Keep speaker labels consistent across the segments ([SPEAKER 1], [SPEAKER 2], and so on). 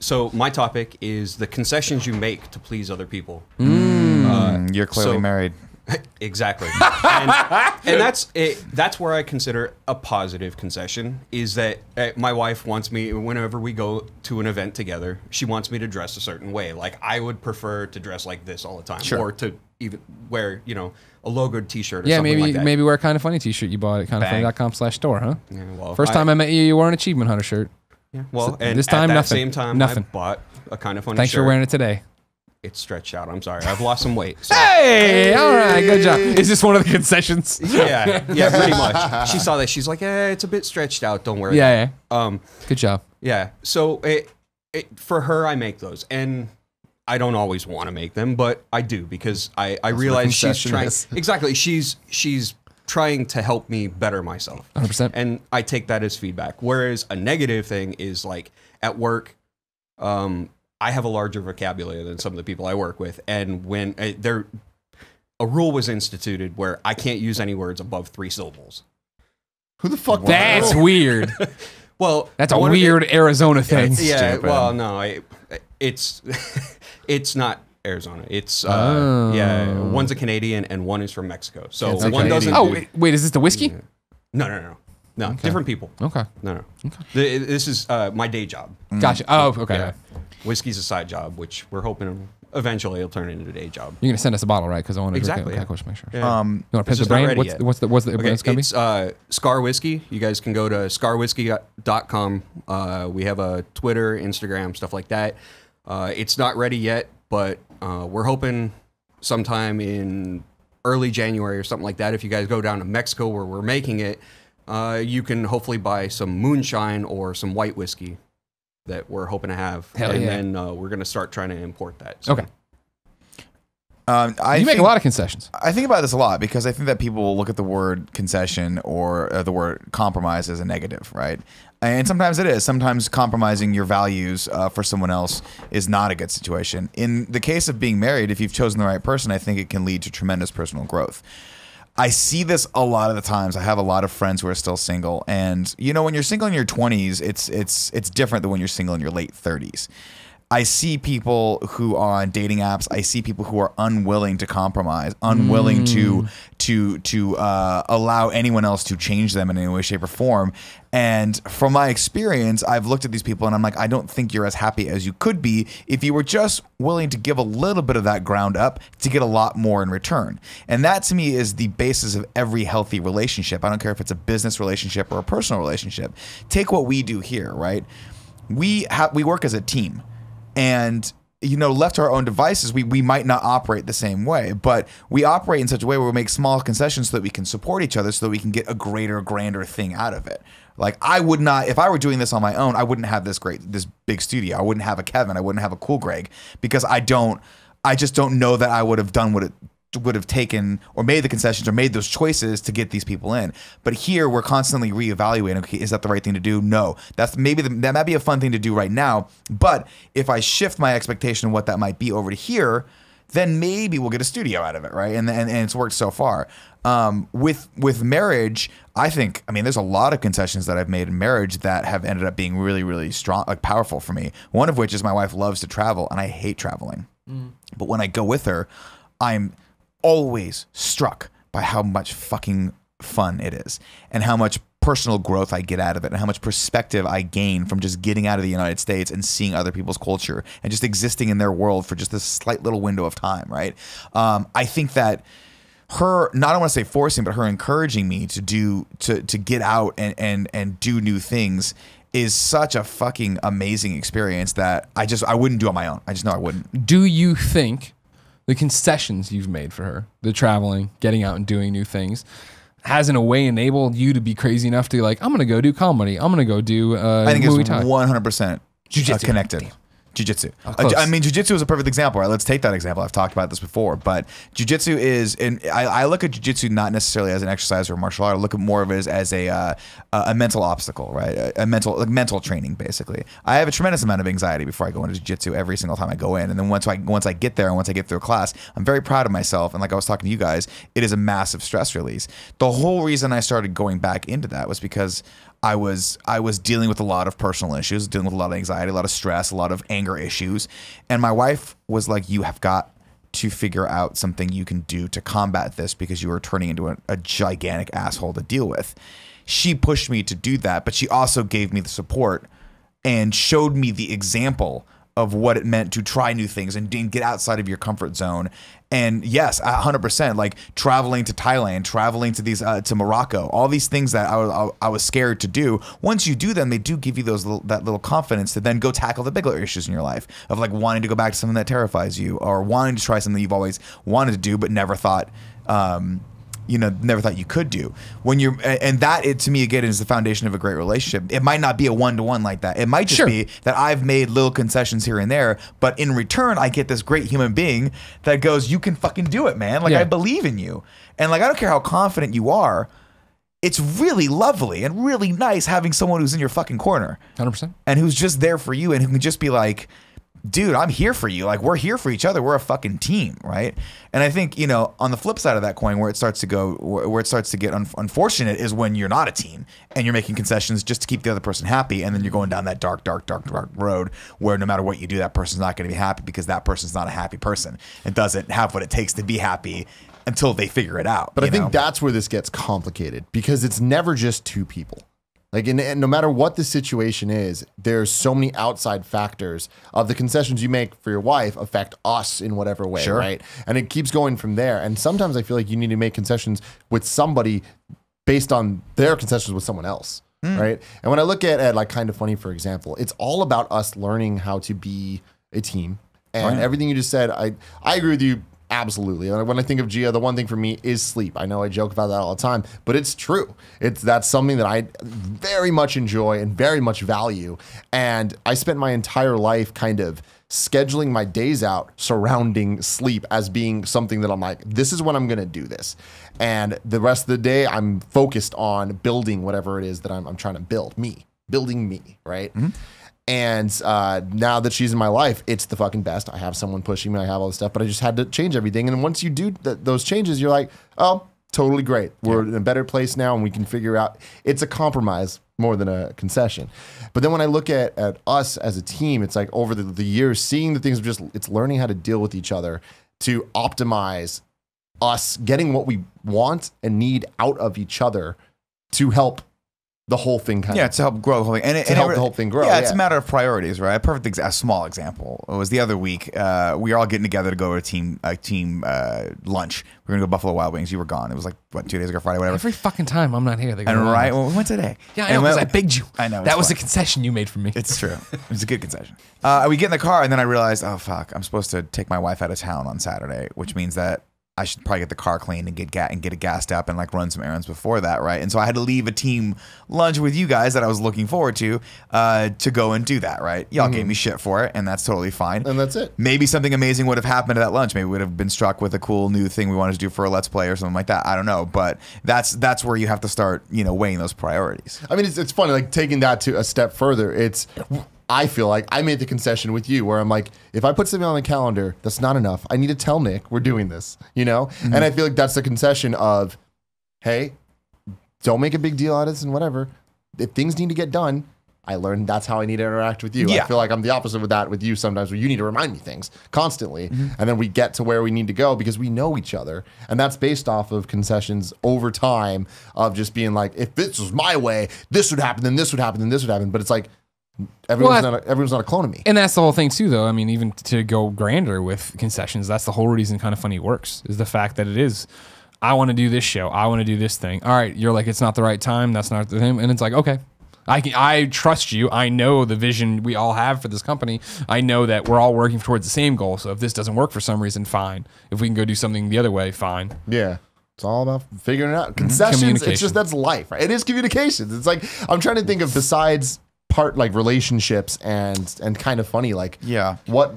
[SPEAKER 1] So my topic is the concessions you make to please other people.
[SPEAKER 2] You're clearly married.
[SPEAKER 1] Exactly. And that's it. That's where I consider a positive concession is that my wife wants me, whenever we go to an event together, she wants me to dress a certain way. Like I would prefer to dress like this all the time, or to even wear, you know, a logoed T-shirt or something like that.
[SPEAKER 3] Maybe wear a Kind of Funny T-shirt you bought at kindoffunny.com/store, huh?
[SPEAKER 1] Yeah, well,
[SPEAKER 3] First time I met you, you wore an Achievement Hunter shirt.
[SPEAKER 1] Yeah, well,
[SPEAKER 3] So
[SPEAKER 1] and
[SPEAKER 3] this time,
[SPEAKER 1] at that
[SPEAKER 3] nothing.
[SPEAKER 1] same time,
[SPEAKER 3] Nothing.
[SPEAKER 1] I bought a Kind of Funny
[SPEAKER 3] Thanks
[SPEAKER 1] shirt.
[SPEAKER 3] for wearing it today.
[SPEAKER 1] It's stretched out. I'm sorry. I've lost some weight. So.
[SPEAKER 3] Hey, all right, good job. Is this one of the concessions?
[SPEAKER 1] Yeah, pretty much. She saw that. She's like, it's a bit stretched out. Don't worry.
[SPEAKER 3] Yeah. Good job.
[SPEAKER 1] Yeah. So for her, I make those, and I don't always want to make them, but I do because I realize she's trying. Exactly. She's trying to help me better myself.
[SPEAKER 3] 100%.
[SPEAKER 1] And I take that as feedback. Whereas a negative thing is like at work, I have a larger vocabulary than some of the people I work with, and when a rule was instituted where I can't use any words above 3 syllables.
[SPEAKER 2] Who the fuck?
[SPEAKER 3] That's weird.
[SPEAKER 1] Well,
[SPEAKER 3] that's a weird Arizona thing.
[SPEAKER 1] Yeah.
[SPEAKER 2] Stupid.
[SPEAKER 1] Well, no, it's it's not Arizona. It's one's a Canadian and one is from Mexico. So one doesn't.
[SPEAKER 3] Oh wait, is this the whiskey?
[SPEAKER 1] No. Okay. Different people.
[SPEAKER 3] Okay.
[SPEAKER 1] No. Okay. This is my day job.
[SPEAKER 3] Gotcha. Oh, okay.
[SPEAKER 1] Yeah. Whiskey's a side job, which we're hoping eventually it'll turn into a day job.
[SPEAKER 3] You're gonna send us a bottle, right? Because I want to
[SPEAKER 1] exactly.
[SPEAKER 3] drink it. Okay, make sure.
[SPEAKER 1] Yeah.
[SPEAKER 3] You want to pick the brand? What's the brand it's gonna be?
[SPEAKER 1] It's Scar Whiskey. You guys can go to scarwhiskey.com. We have a Twitter, Instagram, stuff like that. It's not ready yet, but we're hoping sometime in early January or something like that. If you guys go down to Mexico where we're making it, you can hopefully buy some moonshine or some white whiskey that we're hoping to have. Then we're going to start trying to import that. So.
[SPEAKER 3] Okay. You make a lot of concessions.
[SPEAKER 2] I think about this a lot because I think that people will look at the word concession or the word compromise as a negative, right? And sometimes it is. Sometimes compromising your values for someone else is not a good situation. In the case of being married, if you've chosen the right person, I think it can lead to tremendous personal growth. I see this a lot of the times. I have a lot of friends who are still single, and you know, when you're single in your 20s, it's different than when you're single in your late 30s. I see people who are on dating apps. I see people who are unwilling to compromise, unwilling to allow anyone else to change them in any way, shape, or form. And from my experience, I've looked at these people and I'm like, I don't think you're as happy as you could be if you were just willing to give a little bit of that ground up to get a lot more in return. And that to me is the basis of every healthy relationship. I don't care if it's a business relationship or a personal relationship. Take what we do here, right? We work as a team. And, you know, left to our own devices, we might not operate the same way, but we operate in such a way where we make small concessions so that we can support each other so that we can get a greater, grander thing out of it. Like I would not, if I were doing this on my own, I wouldn't have this big studio. I wouldn't have a Kevin. I wouldn't have a Cool Greg because I just don't know that I would have done what it would have taken or made the concessions or made those choices to get these people in. But here we're constantly reevaluating, okay, is that the right thing to do? No. That might be a fun thing to do right now, but if I shift my expectation of what that might be over to here, then maybe we'll get a studio out of it, right? And it's worked so far. With marriage, I mean, there's a lot of concessions that I've made in marriage that have ended up being really, really strong, like powerful for me. One of which is my wife loves to travel and I hate traveling. But when I go with her, I'm always struck by how much fucking fun it is and how much personal growth I get out of it and how much perspective I gain from just getting out of the United States and seeing other people's culture and just existing in their world for just this slight little window of time, right? I think that her, not I don't want to say forcing, but her encouraging me to get out and do new things is such a fucking amazing experience that I wouldn't do on my own. I just know I wouldn't.
[SPEAKER 3] Do you think the concessions you've made for her, the traveling, getting out and doing new things, has in a way enabled you to be crazy enough to like, I'm going to go do comedy. I'm going to go do
[SPEAKER 2] I think
[SPEAKER 3] Muay
[SPEAKER 2] it's
[SPEAKER 3] Thai.
[SPEAKER 2] 100% connected.
[SPEAKER 3] Damn.
[SPEAKER 2] Jiu-jitsu.
[SPEAKER 3] I
[SPEAKER 2] mean, jiu-jitsu is a perfect example, right? Let's take that example. I've talked about this before, but jiu-jitsu is, and I look at jiu-jitsu not necessarily as an exercise or a martial art. I look at more of it as a mental obstacle, right? A mental training, basically. I have a tremendous amount of anxiety before I go into jiu-jitsu every single time I go in, and then once I get there and once I get through a class, I'm very proud of myself. And like I was talking to you guys, it is a massive stress release. The whole reason I started going back into that was because I was dealing with a lot of personal issues, dealing with a lot of anxiety, a lot of stress, a lot of anger issues. And my wife was like, you have got to figure out something you can do to combat this because you are turning into a gigantic asshole to deal with. She pushed me to do that, but she also gave me the support and showed me the example of what it meant to try new things and get outside of your comfort zone. And yes, 100%, like traveling to Thailand, traveling to to Morocco, all these things that I was scared to do. Once you do them, they do give you that little confidence to then go tackle the bigger issues in your life of like wanting to go back to something that terrifies you or wanting to try something you've always wanted to do but never thought never thought you could do. When you're, and that to me again is the foundation of a great relationship. It might not be a one-to-one like that. It might just be that I've made little concessions here and there, but in return I get this great human being that goes, you can fucking do it, man. Like I believe in you. And like I don't care how confident you are. It's really lovely and really nice having someone who's in your fucking corner.
[SPEAKER 3] 100%.
[SPEAKER 2] And who's just there for you and who can just be like, dude, I'm here for you. Like, we're here for each other. We're a fucking team, right? And I think, on the flip side of that coin, where it starts to get unfortunate is when you're not a team and you're making concessions just to keep the other person happy. And then you're going down that dark road where no matter what you do, that person's not going to be happy because that person's not a happy person and doesn't have what it takes to be happy until they figure it out.
[SPEAKER 4] But I think that's where this gets complicated because it's never just two people. Like, and no matter what the situation is, there's so many outside factors of the concessions you make for your wife affect us in whatever way, right? And it keeps going from there. And sometimes I feel like you need to make concessions with somebody based on their concessions with someone else, right? And when I look at like Kind of Funny, for example, it's all about us learning how to be a team. And everything you just said, I agree with you. Absolutely. When I think of Gia, the one thing for me is sleep. I know I joke about that all the time, but it's true. That's something that I very much enjoy and very much value. And I spent my entire life kind of scheduling my days out surrounding sleep as being something that I'm like, this is when I'm going to do this. And the rest of the day, I'm focused on building whatever it is that I'm trying to build, building me, right? And now that she's in my life, it's the fucking best. I have someone pushing me. I have all this stuff, but I just had to change everything. And once you do those changes, you're like, oh, totally great. We're in a better place now and we can figure out. It's a compromise more than a concession. But then when I look at us as a team, it's like over the years, seeing the things, it's learning how to deal with each other to optimize us getting what we want and need out of each other to help the whole thing
[SPEAKER 2] to help grow the whole thing. And
[SPEAKER 4] to help the whole thing grow.
[SPEAKER 2] Yeah, it's a matter of priorities, right? A small example. It was the other week. We were all getting together to go to a team lunch. We were going to go Buffalo Wild Wings. You were gone. It was like, 2 days ago, Friday, whatever.
[SPEAKER 3] Every fucking time I'm not here. They go
[SPEAKER 2] and right, well, we went today.
[SPEAKER 3] Yeah, I know, because I begged you.
[SPEAKER 2] I know.
[SPEAKER 3] That was a concession you made for me.
[SPEAKER 2] It's true. It was a good concession. We get in the car, and then I realized, oh, fuck, I'm supposed to take my wife out of town on Saturday, which means that I should probably get the car cleaned and get it gassed up and like run some errands before that, right? And so I had to leave a team lunch with you guys that I was looking forward to go and do that, right? Y'all gave me shit for it, and that's totally fine.
[SPEAKER 4] And that's it.
[SPEAKER 2] Maybe something amazing would have happened at that lunch. Maybe we would have been struck with a cool new thing we wanted to do for a Let's Play or something like that. I don't know, but that's where you have to start, weighing those priorities.
[SPEAKER 4] I mean, it's funny, like taking that to a step further. I feel like I made the concession with you where I'm like, if I put something on the calendar, that's not enough. I need to tell Nick we're doing this, And I feel like that's the concession of, hey, don't make a big deal out of this and whatever. If things need to get done, I learned that's how I need to interact with you.
[SPEAKER 2] Yeah.
[SPEAKER 4] I feel like I'm the opposite with that with you sometimes where you need to remind me things constantly. And then we get to where we need to go because we know each other. And that's based off of concessions over time of just being like, if this was my way, this would happen, then this would happen, then this would happen. But it's like, everyone's not a clone of me.
[SPEAKER 3] And that's the whole thing too, though. I mean, even to go grander with concessions, that's the whole reason Kind of Funny works, is the fact that it is, I want to do this show, I want to do this thing. All right, you're like, it's not the right time, that's not the thing. And it's like, okay, I trust you. I know the vision we all have for this company. I know that we're all working towards the same goal. So if this doesn't work for some reason, fine. If we can go do something the other way, fine.
[SPEAKER 4] Yeah. It's all about figuring it out. Concessions, it's just, that's life, right? It is communications. It's like, I'm trying to think of besides like relationships and Kind of Funny, like what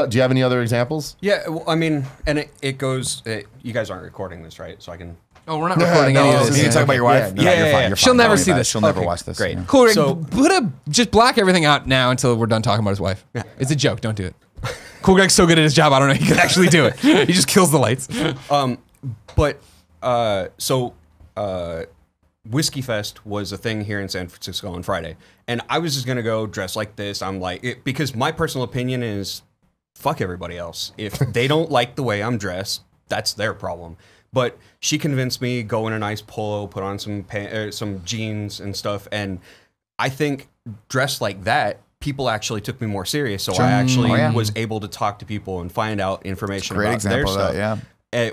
[SPEAKER 4] do you have any other examples?
[SPEAKER 1] Well, I mean, and it goes, you guys aren't recording this, right? So I can
[SPEAKER 3] we're not recording any of this.
[SPEAKER 2] You can talk about your wife.
[SPEAKER 3] You're fine. She'll never see this.
[SPEAKER 2] She'll never watch this.
[SPEAKER 1] Great.
[SPEAKER 2] Yeah.
[SPEAKER 3] Cool. So just black everything out now until we're done talking about his wife. It's a joke, don't do it. Cool Greg's so good at his job, I don't know he could actually do it. He just kills the lights.
[SPEAKER 1] Whiskey Fest was a thing here in San Francisco on Friday, and I was just gonna go dressed like this. I'm like, because my personal opinion is, fuck everybody else. If they don't like the way I'm dressed, that's their problem. But she convinced me, go in a nice polo, put on some jeans and stuff, and I think dressed like that, people actually took me more serious. So I actually was able to talk to people and find out information about their stuff.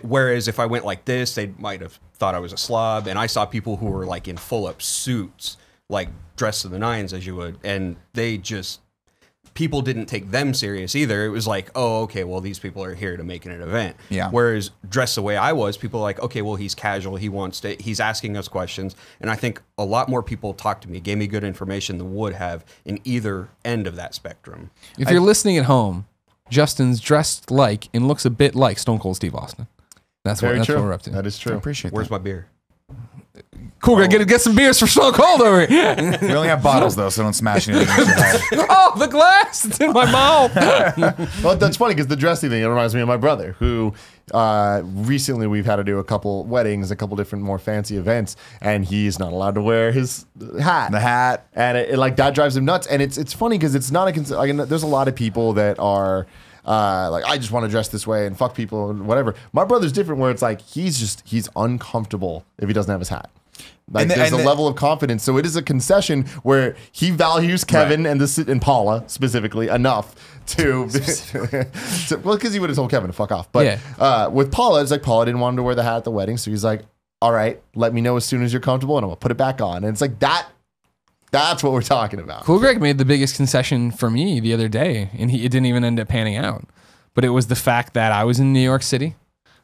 [SPEAKER 1] Whereas if I went like this, they might have thought I was a slob. And I saw people who were like in full up suits, like dressed to the nines as you would. And people didn't take them serious either. It was like, oh, okay, well, these people are here to make an event.
[SPEAKER 2] Yeah.
[SPEAKER 1] Whereas dressed the way I was, people are like, okay, well, he's casual. He's asking us questions. And I think a lot more people talked to me, gave me good information than would have in either end of that spectrum.
[SPEAKER 3] If you're listening at home, Justin's dressed like and looks a bit like Stone Cold Steve Austin. That's what we're up to.
[SPEAKER 4] That is true.
[SPEAKER 2] I appreciate
[SPEAKER 1] Where's
[SPEAKER 2] that.
[SPEAKER 1] my beer?
[SPEAKER 3] Cool, get some beers for Stone Cold over here.
[SPEAKER 2] We only have bottles, though, so don't smash anything.
[SPEAKER 3] Oh, the glass! It's in my mouth.
[SPEAKER 4] Well, that's funny because the dressy thing, it reminds me of my brother who recently we've had to do a couple weddings, a couple different more fancy events, and he's not allowed to wear his hat.
[SPEAKER 2] The hat.
[SPEAKER 4] And it like that drives him nuts. And it's funny because it's not there's a lot of people that are like, I just want to dress this way and fuck people and whatever. My brother's different where it's like he's uncomfortable if he doesn't have his hat. Like there's a level of confidence. So it is a concession where he values Kevin and Paula specifically enough to well, because he would have told Kevin to fuck off. But with Paula, it's like Paula didn't want him to wear the hat at the wedding. So he's like, all right, let me know as soon as you're comfortable and I'm gonna put it back on. And it's like that's what we're talking about.
[SPEAKER 3] Cool Greg made the biggest concession for me the other day, and it didn't even end up panning out. But it was the fact that I was in New York City.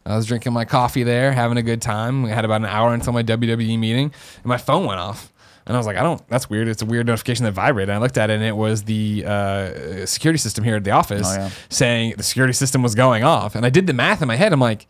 [SPEAKER 3] I was drinking my coffee there, having a good time. We had about an hour until my WWE meeting, and my phone went off. And I was like, that's weird. It's a weird notification that vibrated. And I looked at it, and it was the security system here at the office saying the security system was going off. And I did the math in my head. I'm like,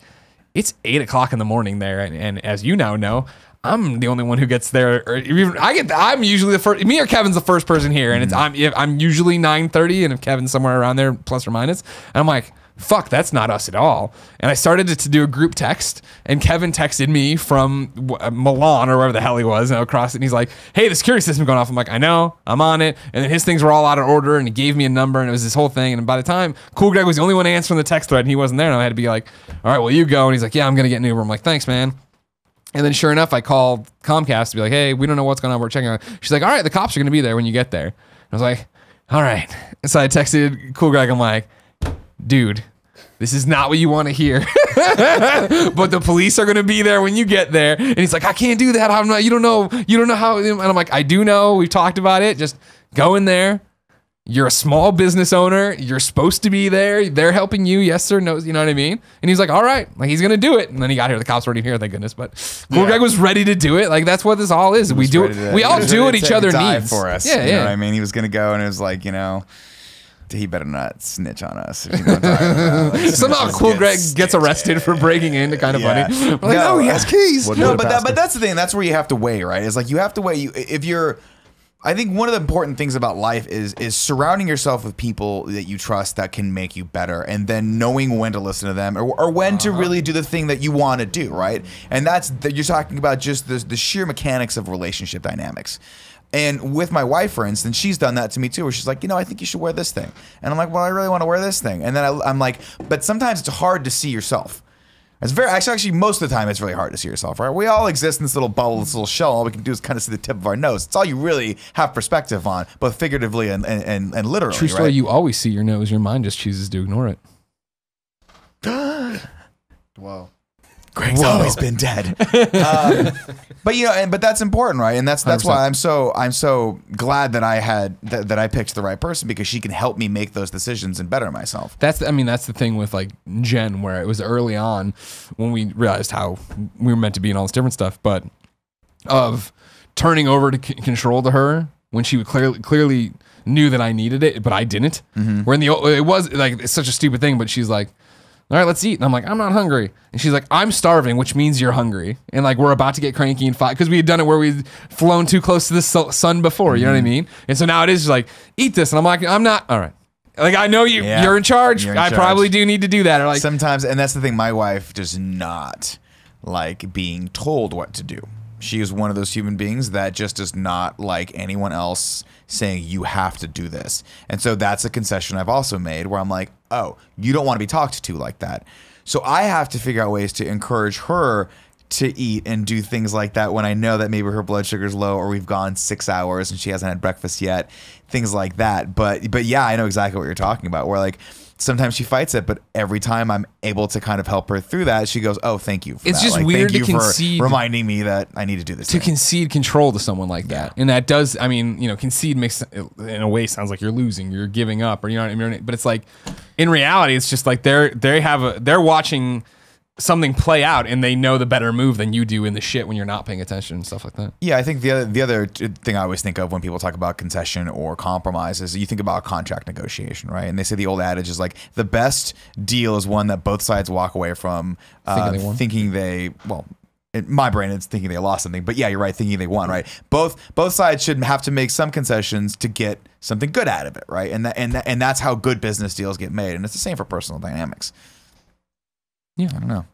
[SPEAKER 3] it's 8 o'clock in the morning there. And as you now know, I'm the only one who gets there. I'm usually the first. Me or Kevin's the first person here, and I'm usually 9:30, and if Kevin's somewhere around there, plus or minus, and I'm like, fuck, that's not us at all. And I started to do a group text, and Kevin texted me from Milan or wherever the hell he was, and across it, and he's like, hey, the security system going off. I'm like, I know, I'm on it. And then his things were all out of order, and he gave me a number, and it was this whole thing. And by the time Cool Greg was the only one answering the text thread, and he wasn't there, and I had to be like, all right, well, you go. And he's like, yeah, I'm going to get an Uber. I'm like, thanks, man. And then sure enough, I called Comcast to be like, hey, we don't know what's going on. We're checking on it. She's like, all right, the cops are going to be there when you get there. And I was like, all right. And so I texted Cool Greg. I'm like, dude, this is not what you want to hear. But the police are going to be there when you get there. And he's like, I can't do that. I'm not, you don't know how. And I'm like, I do know. We've talked about it. Just go in there. You're a small business owner. You're supposed to be there. They're helping you. Yes, sir. No, you know what I mean? And he's like, all right. Like, he's going to do it. And then he got here. The cops weren't even here, thank goodness. But Cool Greg was ready to do it. Like, that's what this all is. We do it. We all do what each other needs.
[SPEAKER 2] For us.
[SPEAKER 3] Yeah,
[SPEAKER 2] you know what I mean? He was going to go, and it was like, he better not snitch on us. If you know what I'm talking about. Like,
[SPEAKER 3] somehow Cool Greg gets arrested for breaking in. Kind of funny. We're like, no, he has keys.
[SPEAKER 2] No, but that's the thing. That's where you have to weigh, right? It's like you have to weigh. If you're, I think one of the important things about life is surrounding yourself with people that you trust that can make you better, and then knowing when to listen to them or when to really do the thing that you want to do, right? And you're talking about just the sheer mechanics of relationship dynamics. And with my wife, for instance, she's done that to me too, where she's like, I think you should wear this thing. And I'm like, well, I really want to wear this thing. And then I'm like, but sometimes it's hard to see yourself. It's actually most of the time it's really hard to see yourself, right? We all exist in this little bubble, this little shell. All we can do is kind of see the tip of our nose. It's all you really have perspective on, both figuratively and literally.
[SPEAKER 3] True story, right? You always see your nose. Your mind just chooses to ignore it.
[SPEAKER 4] Whoa.
[SPEAKER 2] Greg's always been dead. But that's important, right? And that's 100%. Why I'm so glad that I picked the right person, because she can help me make those decisions and better myself.
[SPEAKER 3] That's the thing with like Jen, where it was early on when we realized how we were meant to be and all this different stuff, but of turning over to control to her when she would clearly knew that I needed it, but I didn't. Mm-hmm. Where it was like, it's such a stupid thing, but she's like, all right, let's eat. And I'm like, I'm not hungry. And she's like, I'm starving, which means you're hungry. And like, we're about to get cranky and fight, because we had done it where we'd flown too close to the sun before. You know what I mean? And so now it is just like, eat this. And I'm like, I'm not. All right. Like, I know you're in charge. I probably do need to do that. Or like
[SPEAKER 2] sometimes, and that's the thing. My wife does not like being told what to do. She is one of those human beings that just does not like anyone else saying you have to do this. And so that's a concession I've also made where I'm like, oh, you don't want to be talked to like that. So I have to figure out ways to encourage her to eat and do things like that when I know that maybe her blood sugar's low or we've gone 6 hours and she hasn't had breakfast yet, things like that. But yeah, I know exactly what you're talking about, where like sometimes she fights it, but every time I'm able to kind of help her through that, she goes, oh, thank you for
[SPEAKER 3] it's
[SPEAKER 2] that.
[SPEAKER 3] just
[SPEAKER 2] like,
[SPEAKER 3] weird
[SPEAKER 2] thank
[SPEAKER 3] to
[SPEAKER 2] you
[SPEAKER 3] concede
[SPEAKER 2] for reminding me that I need to do this
[SPEAKER 3] to
[SPEAKER 2] thing.
[SPEAKER 3] concede control to someone like that. And that does, I mean, you know, concede makes in a way sounds like you're losing, you're giving up, or you know what I mean? But it's like in reality, it's just like they're watching something play out and they know the better move than you do in the shit when you're not paying attention and stuff like that.
[SPEAKER 2] Yeah, I think the other thing I always think of when people talk about concession or compromise is you think about contract negotiation, right? And they say the old adage is like the best deal is one that both sides walk away from thinking they in my brain it's thinking they lost something, but yeah, you're right, thinking they won, right? Both sides should have to make some concessions to get something good out of it, right? And that's how good business deals get made, and it's the same for personal dynamics.
[SPEAKER 3] Yeah,
[SPEAKER 2] I don't know.